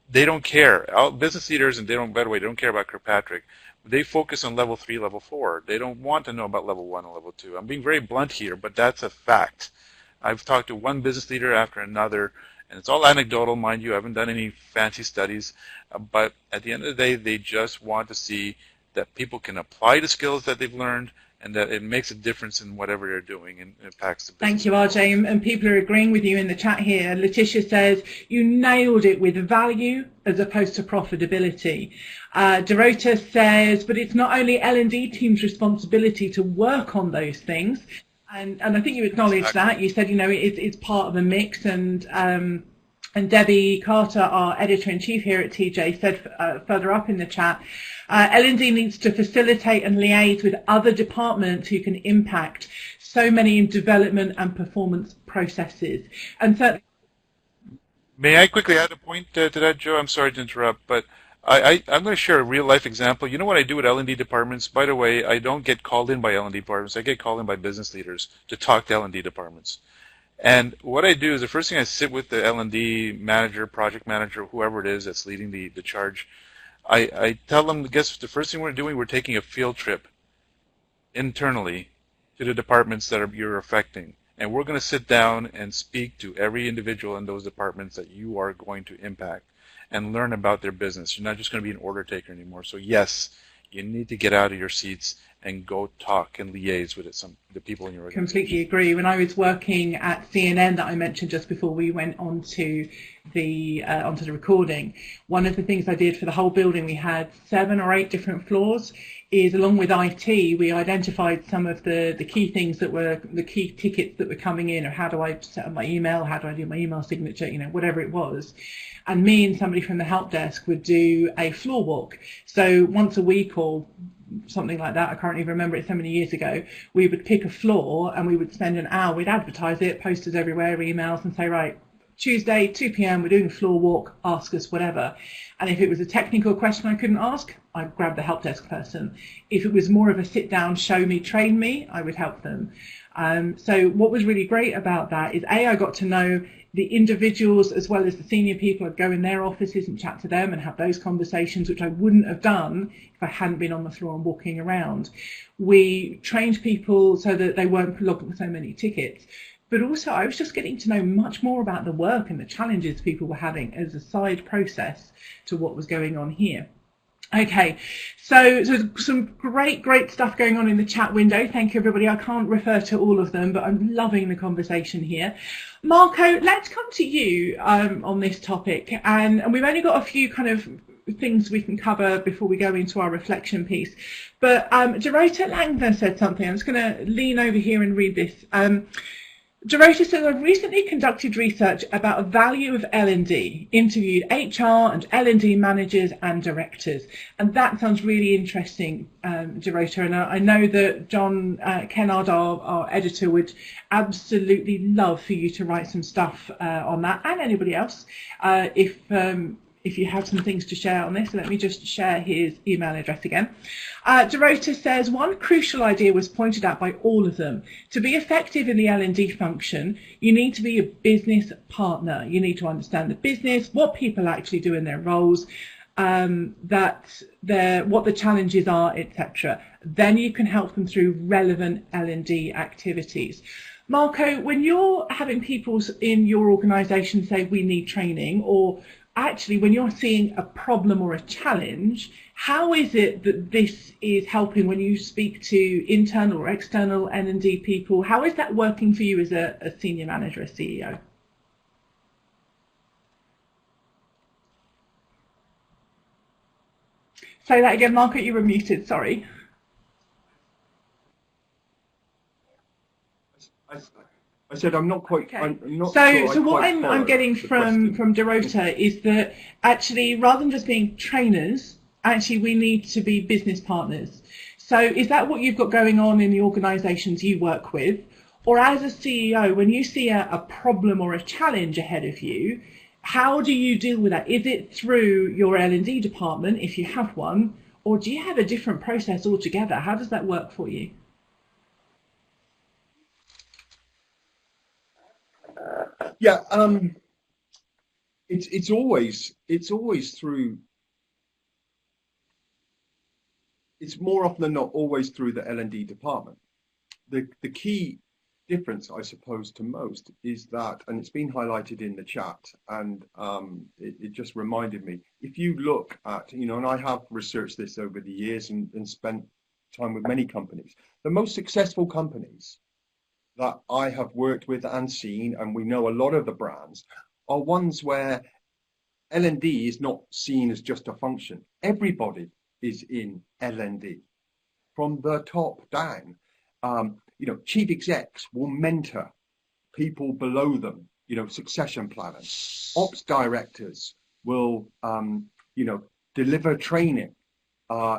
They don't care. Business leaders, and by the way, they don't care about Kirkpatrick. They focus on level 3, level 4. They don't want to know about level 1 and level 2. I'm being very blunt here, but that's a fact. I've talked to one business leader after another, and it's all anecdotal, mind you. I haven't done any fancy studies, but at the end of the day, they just want to see that people can apply the skills that they've learned, and that it makes a difference in whatever they're doing and impacts the business. Thank you, RJ, and people are agreeing with you in the chat here. Letitia says, you nailed it with value as opposed to profitability. Dorota says, but it's not only L&D team's responsibility to work on those things. And I think you acknowledged that. You said, it's part of a mix. And Debbie Carter, our editor-in-chief here at TJ, said further up in the chat, L&D needs to facilitate and liaise with other departments who can impact so many in development and performance processes. And so, may I quickly add a point to that, Joe? I'm sorry to interrupt, but I'm going to share a real-life example. You know what I do with L&D departments? By the way, I don't get called in by L&D departments. I get called in by business leaders to talk to L&D departments. And what I do is the first thing I sit with the L&D manager, project manager, whoever it is that's leading the charge. I tell them, guess the first thing we're doing, we're taking a field trip internally to the departments that you're affecting. And we're going to sit down and speak to every individual in those departments that you are going to impact and learn about their business. You're not just going to be an order taker anymore. So yes, you need to get out of your seats and go talk and liaise with the people in your organization. Completely agree. When I was working at CNN that I mentioned just before we went onto the recording, one of the things I did for the whole building, we had 7 or 8 different floors, is along with IT, we identified some of the key things that were the key tickets that were coming in, or how do I set up my email, how do I do my email signature, whatever it was. And me and somebody from the help desk would do a floor walk. So once a week or something like that, I can't even remember, it so many years ago, we would pick a floor and we would spend an hour, we'd advertise it, posters everywhere, emails, and say, right, Tuesday, 2 p.m, we're doing a floor walk, ask us whatever. And if it was a technical question I couldn't ask, I'd grab the help desk person. If it was more of a sit down, show me, train me, I would help them. So what was really great about that is I got to know the individuals as well as the senior people. I'd go in their offices and chat to them and have those conversations, which I wouldn't have done if I hadn't been on the floor and walking around. We trained people so that they weren't logging so many tickets, but also I was just getting to know much more about the work and the challenges people were having as a side process to what was going on here. Okay, so some great stuff going on in the chat window. Thank you, everybody. I can't refer to all of them, but I'm loving the conversation here. Marco, let's come to you on this topic. And we've only got a few kind of things we can cover before we go into our reflection piece. But Dorota Langner said something. I'm just going to lean over here and read this. Dorota says, I've recently conducted research about the value of L&D, interviewed HR and L&D managers and directors. And that sounds really interesting, Dorota. And I know that John Kennard, our editor, would absolutely love for you to write some stuff on that, and anybody else, if you have some things to share on this. Let me just share his email address again. Dorota says, one crucial idea was pointed out by all of them. To be effective in the L&D function, you need to be a business partner. You need to understand the business, what people actually do in their roles, what the challenges are, etc. Then you can help them through relevant L&D activities. Marco, when you're having people in your organisation say we need training, or actually when you're seeing a problem or a challenge, how is it that this is helping when you speak to internal or external L&D people? How is that working for you as a senior manager, a CEO? Say that again, Marco, you were muted, sorry. I said I'm not quite. Okay. I'm not so sure what I'm getting from Dorota is that actually, rather than just being trainers, actually we need to be business partners. So is that what you've got going on in the organisations you work with? Or as a CEO, when you see a problem or a challenge ahead of you, how do you deal with that? Is it through your L&D department, if you have one, or do you have a different process altogether? How does that work for you? Yeah, it's always through. It's more often than not always through the L&D department. The key difference, I suppose, to most is that, and it's been highlighted in the chat, and it just reminded me. If you look at, and I have researched this over the years and spent time with many companies, the most successful companies that I have worked with and seen, and we know a lot of the brands, are ones where L&D is not seen as just a function. Everybody is in L&D from the top down. Chief execs will mentor people below them, succession planners. Ops directors will, deliver training.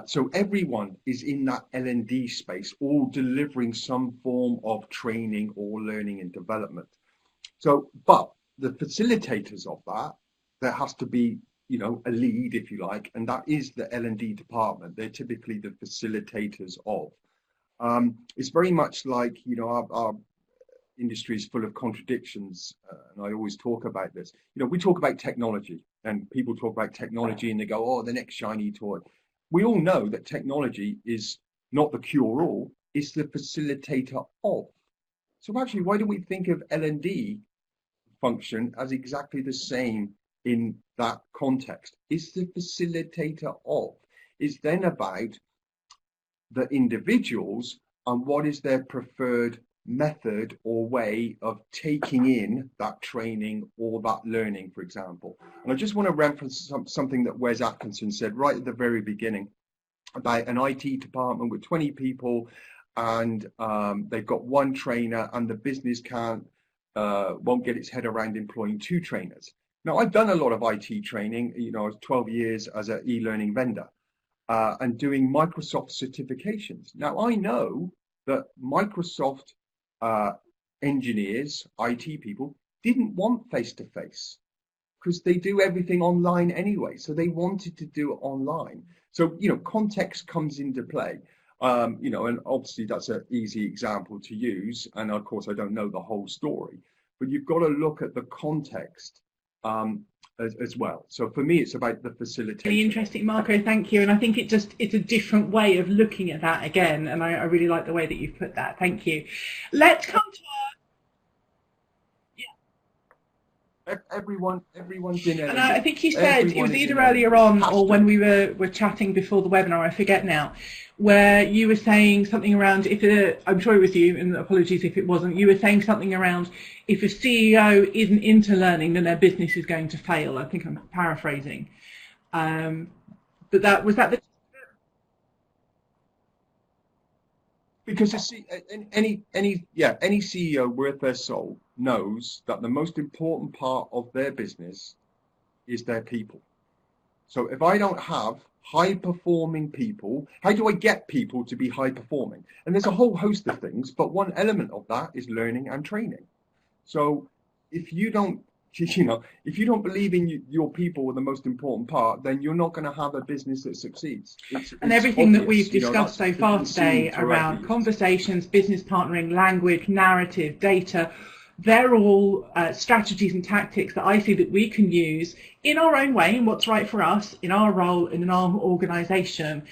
So everyone is in that L&D space, all delivering some form of training or learning and development. So, but the facilitators of that, there has to be, a lead, if you like, and that is the L&D department. They're typically the facilitators of. It's very much like, our industry is full of contradictions, and I always talk about this. We talk about technology, and people talk about technology and they go, oh, the next shiny toy. We all know that technology is not the cure-all, it's the facilitator of. So actually, why do we think of L&D function as exactly the same in that context? It's the facilitator of. It's then about the individuals and what is their preferred method or way of taking in that training or that learning, for example. And I just want to reference something that Wes Atkinson said right at the very beginning about an IT department with 20 people, and they've got one trainer, and the business won't get its head around employing 2 trainers. Now, I've done a lot of IT training. You know, I was 12 years as an e-learning vendor and doing Microsoft certifications. Now, I know that Microsoft engineers, IT people, didn't want face-to-face because they do everything online anyway. So they wanted to do it online. So, you know, context comes into play. You know, and obviously that's an easy example to use. And of course, I don't know the whole story, but you've got to look at the context as well. So for me, it's about the facilitation. Really interesting, Marco, thank you. And I think it's a different way of looking at that again. And I really like the way that you've put that. Thank you. Let's come to everyone's in it. And I think you said it was either earlier on or when we were chatting before the webinar, I forget now, where you were saying something around, I'm sure it was you, and apologies if it wasn't, you were saying something around if a CEO isn't into learning, then their business is going to fail. I think I'm paraphrasing. But was that the... Because any CEO worth their salt knows that the most important part of their business is their people. So if I don't have high performing people, how do I get people to be high performing? And there's a whole host of things, but one element of that is learning and training. So if you don't, if you don't believe in your people are the most important part, then you're not going to have a business that succeeds. And everything that we've discussed so far today around conversations, business partnering, language, narrative, data, they're all strategies and tactics that I see that we can use in our own way, in what's right for us, in our role, in our organisation,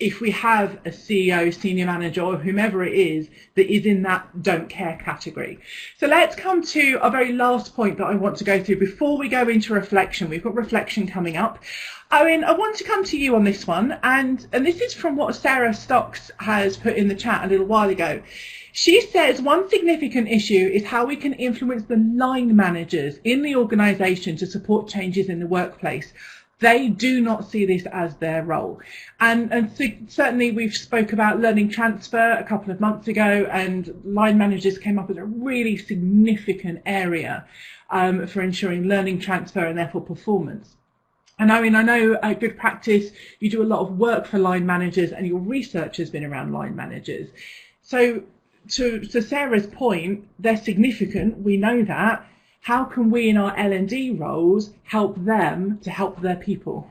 if we have a CEO, senior manager, or whomever it is that is in that don't care category. So let's come to our very last point that I want to go through before we go into reflection. We've got reflection coming up. Owen, I want to come to you on this one, and this is from what Sarah Stocks has put in the chat a little while ago. She says one significant issue is how we can influence the line managers in the organisation to support changes in the workplace. They do not see this as their role. And certainly we've spoke about learning transfer a couple of months ago, and line managers came up as a really significant area for ensuring learning transfer and therefore performance. And I mean, I know good practice, you do a lot of work for line managers and your research has been around line managers. So to Sarah's point, they're significant, we know that. How can we in our L&D roles help them to help their people?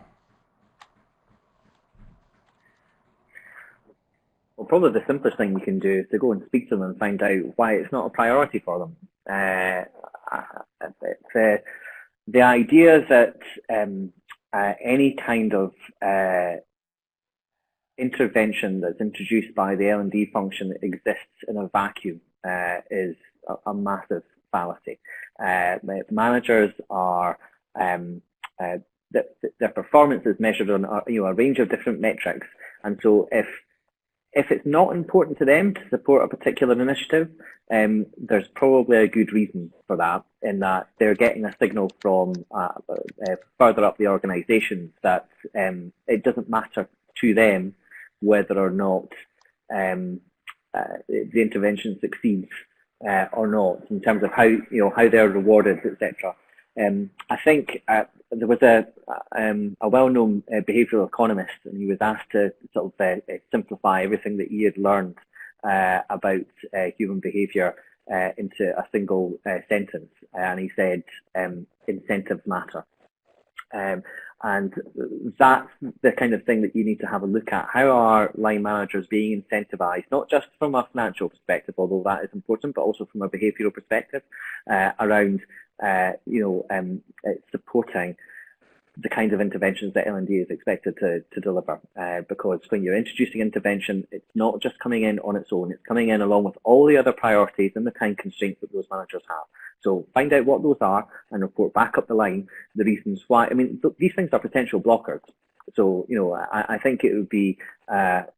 Well, probably the simplest thing you can do is to go and speak to them and find out why it's not a priority for them. The idea that any kind of intervention that's introduced by the L&D function exists in a vacuum is a massive fallacy. Managers are their performance is measured on a range of different metrics, and so if it's not important to them to support a particular initiative, there's probably a good reason for that, in that they're getting a signal from further up the organisation that it doesn't matter to them whether or not the intervention succeeds or not, in terms of how they're rewarded, etc. I think there was a well-known behavioural economist, and he was asked to sort of simplify everything that he had learned about human behaviour into a single sentence, and he said, incentives matter. And that's the kind of thing that you need to have a look at. How are line managers being incentivised, not just from a financial perspective, although that is important, but also from a behavioural perspective around supporting the kinds of interventions that L&D is expected to deliver. Because when you're introducing intervention, it's not just coming in on its own, it's coming in along with all the other priorities and the time constraints that those managers have. So find out what those are and report back up the line the reasons why. I mean, these things are potential blockers. So, you know, I think it would be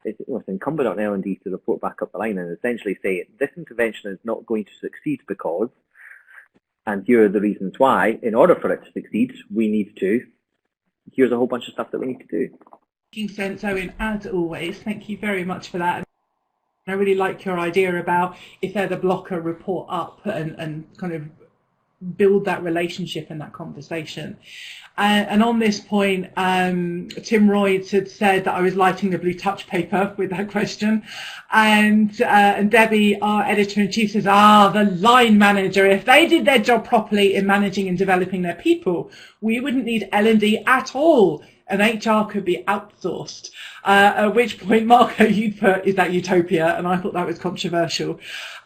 it's incumbent on L&D to report back up the line and essentially say this intervention is not going to succeed because, and here are the reasons why. In order for it to succeed, we need to. Here's a whole bunch of stuff that we need to do. Making sense, Owen, as always. Thank you very much for that. I really like your idea about if they're the blocker, report up and kind of build that relationship and that conversation. And on this point, Tim Royds had said that I was lighting the blue touch paper with that question. And Debbie, our editor-in-chief, says, the line manager, if they did their job properly in managing and developing their people, we wouldn't need L&D at all. And HR could be outsourced. At which point, Marco, you'd put, is that utopia? And I thought that was controversial.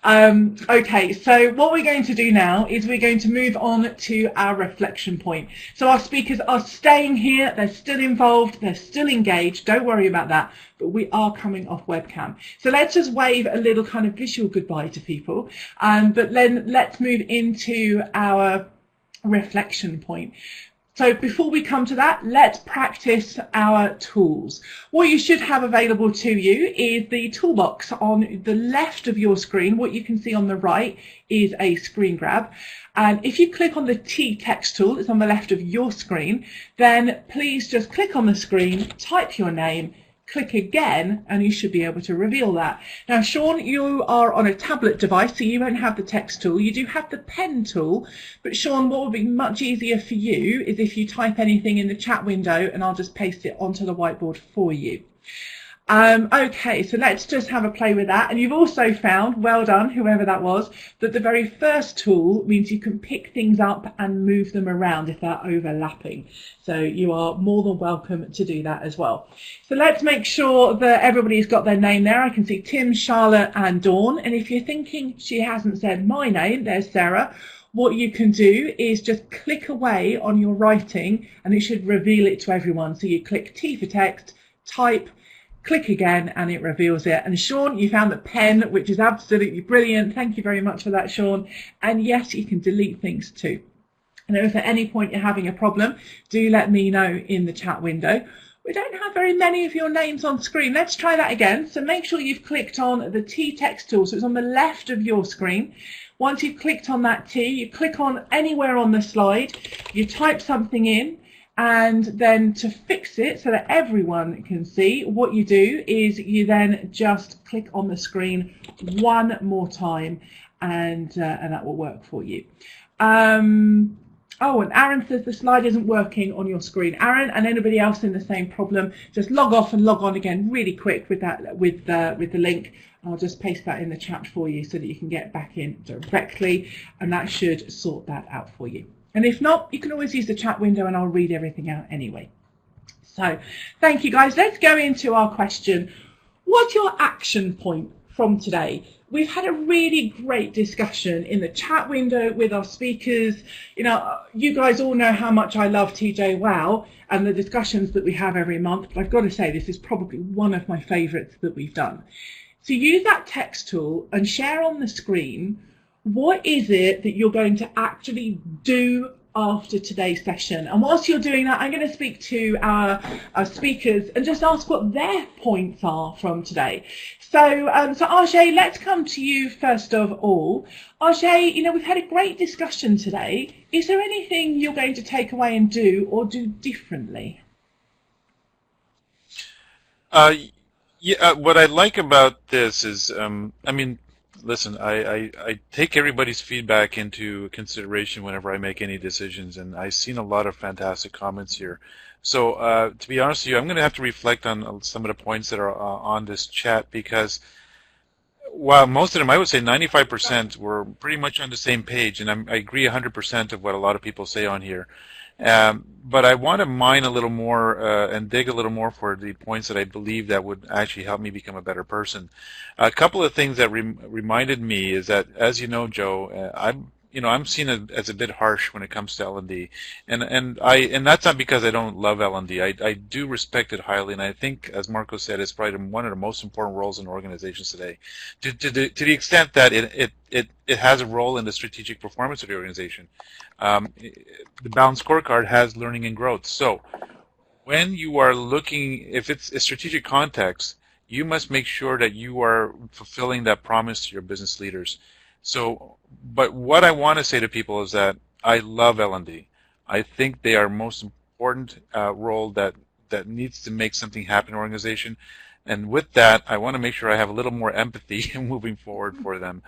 Okay, so what we're going to do now is we're going to move on to our reflection point. So our speakers are staying here, they're still involved, they're still engaged, don't worry about that, but we are coming off webcam. So let's just wave a little kind of visual goodbye to people, but then let's move into our reflection point. So before we come to that, let's practice our tools. What you should have available to you is the toolbox on the left of your screen. What you can see on the right is a screen grab. And if you click on the T text tool, it's on the left of your screen, then please just click on the screen, type your name, click again, and you should be able to reveal that. Now, Sean, you are on a tablet device, so you won't have the text tool. You do have the pen tool, but Sean, what would be much easier for you is if you type anything in the chat window and I'll just paste it onto the whiteboard for you. Okay, so let's just have a play with that. And you've also found, well done, whoever that was, that the very first tool means you can pick things up and move them around if they're overlapping. So you are more than welcome to do that as well. So let's make sure that everybody's got their name there. I can see Tim, Charlotte and Dawn. And if you're thinking she hasn't said my name, there's Sarah. What you can do is just click away on your writing and it should reveal it to everyone. So you click T for text, type, click again and it reveals it. And Sean, you found the pen, which is absolutely brilliant. Thank you very much for that, Sean. And yes, you can delete things too. And if at any point you're having a problem, do let me know in the chat window. We don't have very many of your names on screen. Let's try that again. So make sure you've clicked on the T text tool. So it's on the left of your screen. Once you've clicked on that T, you click on anywhere on the slide, you type something in, and then to fix it so that everyone can see, what you do is you then just click on the screen one more time and that will work for you. Oh, and Aaron says the slide isn't working on your screen. Aaron and anybody else in the same problem, just log off and log on again really quick with that with the link. I'll just paste that in the chat for you so that you can get back in directly, and that should sort that out for you. And if not, you can always use the chat window and I'll read everything out anyway. So thank you guys. Let's go into our question. What's your action point from today? We've had a really great discussion in the chat window with our speakers. You know, you guys all know how much I love TJwow and the discussions that we have every month. But I've got to say, this is probably one of my favorites that we've done. So use that text tool and share on the screen what is it that you're going to actually do after today's session. And whilst you're doing that, I'm going to speak to our speakers and just ask what their points are from today. So, so Ajay, let's come to you first of all. Ajay, you know, we've had a great discussion today. Is there anything you're going to take away and do or do differently? Yeah, what I like about this is, I mean, listen, I take everybody's feedback into consideration whenever I make any decisions, and I've seen a lot of fantastic comments here. So to be honest with you, I'm going to have to reflect on some of the points that are on this chat, because while most of them, I would say 95% were pretty much on the same page, and I agree 100% of what a lot of people say on here. But I want to mine a little more and dig a little more for the points that I believe that would actually help me become a better person. A couple of things that reminded me is that, as you know, Joe, I'm I'm seen as a bit harsh when it comes to L&D, and that's not because I don't love L&D. I do respect it highly, and I think, as Marco said, it's probably one of the most important roles in organizations today, to the extent that it has a role in the strategic performance of the organization. The balanced scorecard has learning and growth. So when you are looking, if it's a strategic context, you must make sure that you are fulfilling that promise to your business leaders. So, but what I want to say to people is that I love L&D. I think they are most important role that needs to make something happen in an organization. And with that, I want to make sure I have a little more empathy moving forward for them,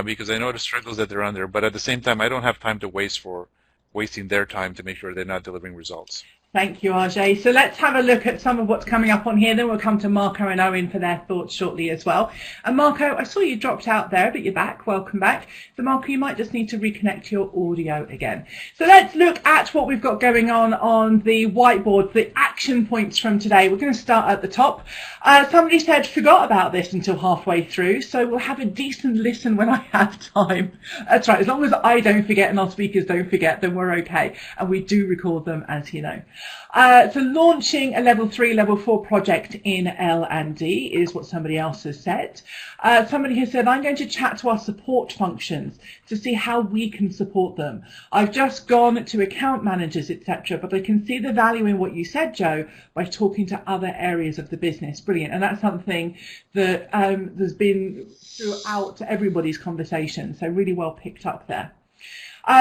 because I know the struggles that they're under. But at the same time, I don't have time to wasting their time to make sure they're not delivering results. Thank you, RJ. So let's have a look at some of what's coming up on here. Then we'll come to Marco and Owen for their thoughts shortly as well. And Marco, I saw you dropped out there, but you're back. Welcome back. So Marco, you might just need to reconnect your audio again. So let's look at what we've got going on the whiteboard, the action points from today. We're going to start at the top. Somebody said, forgot about this until halfway through, so we'll have a decent listen when I have time. That's right. As long as I don't forget and our speakers don't forget, then we're okay. And we do record them, as you know. So launching a level 3, level 4 project in L&D is what somebody else has said. Somebody has said, I'm going to chat to our support functions to see how we can support them. I've just gone to account managers, etc., but I can see the value in what you said, Joe, by talking to other areas of the business. Brilliant. And that's something that there's been throughout everybody's conversation. So really well picked up there.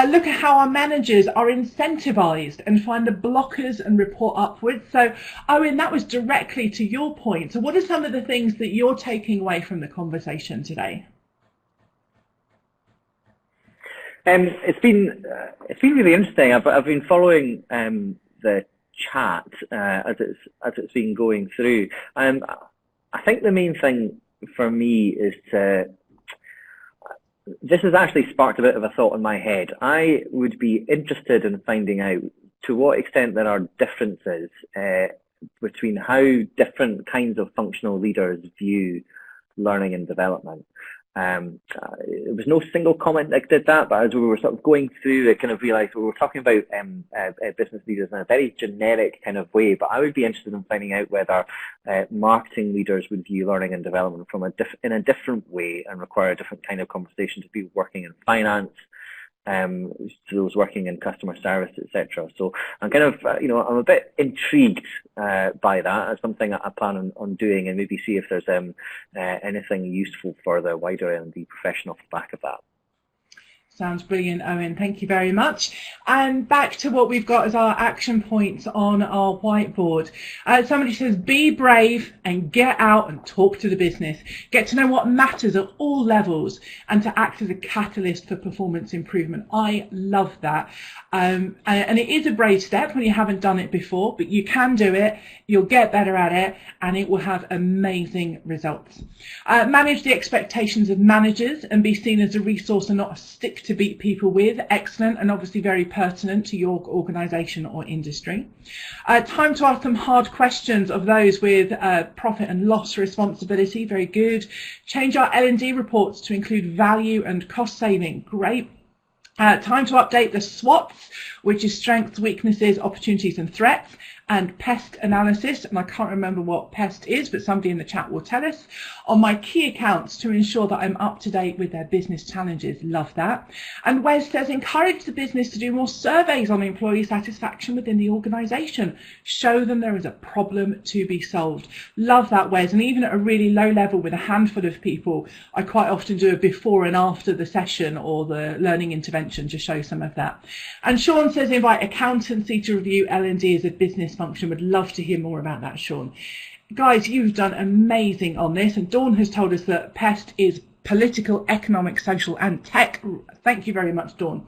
Look at how our managers are incentivized and find the blockers and report upwards. So, Owen, that was directly to your point. So what are some of the things that you're taking away from the conversation today? It's been really interesting. I've been following the chat as it's been going through. I think the main thing for me is this has actually sparked a bit of a thought in my head. I would be interested in finding out to what extent there are differences between how different kinds of functional leaders view learning and development. There was no single comment that did that, but as we were sort of going through it, kind of realised we were talking about business leaders in a very generic kind of way, but I would be interested in finding out whether marketing leaders would view learning and development in a different way and require a different kind of conversation to people working in finance, to those working in customer service, etc. So I'm kind of, I'm a bit intrigued by that. It's something I plan on doing, and maybe see if there's anything useful for the wider L&D profession off the back of that. Sounds brilliant, Owen. Thank you very much. And back to what we've got as our action points on our whiteboard. Somebody says, be brave and get out and talk to the business. Get to know what matters at all levels and to act as a catalyst for performance improvement. I love that. And it is a brave step when you haven't done it before, but you can do it. You'll get better at it and it will have amazing results. Manage the expectations of managers and be seen as a resource and not a stick to beat people with. Excellent, and obviously very pertinent to your organisation or industry. Time to ask some hard questions of those with profit and loss responsibility. Very good. Change our L&D reports to include value and cost saving. Great. Time to update the SWOTs, which is strengths, weaknesses, opportunities and threats, and pest analysis, and I can't remember what pest is, but somebody in the chat will tell us, on my key accounts to ensure that I'm up to date with their business challenges. Love that. And Wes says, encourage the business to do more surveys on employee satisfaction within the organisation. Show them there is a problem to be solved. Love that, Wes. And even at a really low level with a handful of people, I quite often do a before and after the session or the learning intervention to show some of that. And Sean says, invite accountancy to review L&D as a business function. Would love to hear more about that, Sean. Guys, you've done amazing on this, and Dawn has told us that PEST is political, economic, social and tech. Thank you very much, Dawn.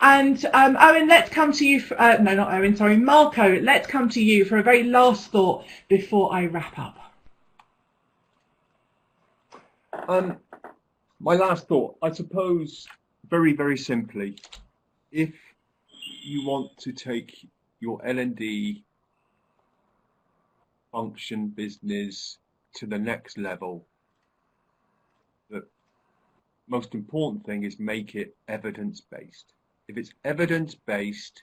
And Owen, let's come to you, no, not Owen, sorry, Marco, let's come to you for a very last thought before I wrap up. My last thought, I suppose, very, very simply, if you want to take your L&D function business to the next level that most important thing is make it evidence-based. If it's evidence-based,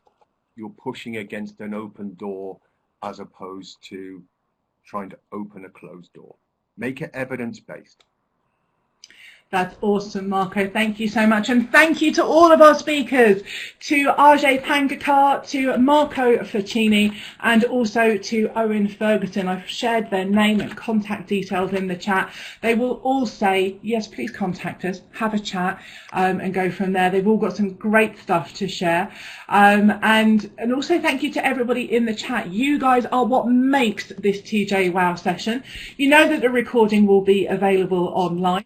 you're pushing against an open door as opposed to trying to open a closed door. Make it evidence-based. That's awesome, Marco. Thank you so much. And thank you to all of our speakers, to Ajay Pangakar, to Marco Ficini, and also to Owen Ferguson. I've shared their name and contact details in the chat. They will all say, yes, please contact us, have a chat, and go from there. They've all got some great stuff to share. And also thank you to everybody in the chat. You guys are what makes this TJwow session. You know that the recording will be available online.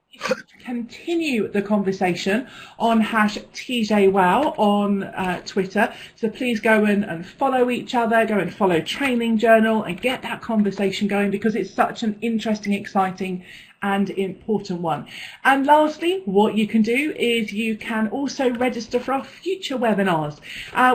Continue the conversation on #TJwow on Twitter. So please go and follow each other, go and follow Training Journal and get that conversation going, because it's such an interesting, exciting and important one. And lastly, what you can do is you can also register for our future webinars.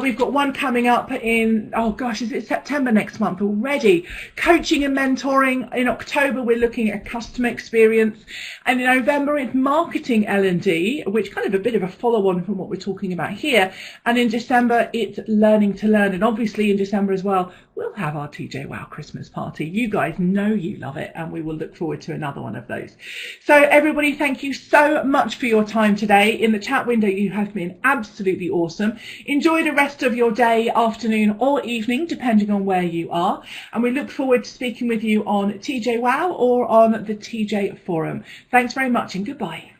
We've got one coming up in, oh gosh, is it September next month already? Coaching and mentoring. In October, we're looking at customer experience. And in November, it's marketing L&D, which kind of a bit of a follow-on from what we're talking about here. And in December, it's learning to learn. And obviously in December as well, we'll have our TJwow Christmas party. You guys know you love it, and we will look forward to another one of those. So everybody, thank you so much for your time today. In the chat window, you have been absolutely awesome. Enjoy the rest of your day, afternoon or evening, depending on where you are. And we look forward to speaking with you on TJwow or on the TJ Forum. Thanks very much and goodbye.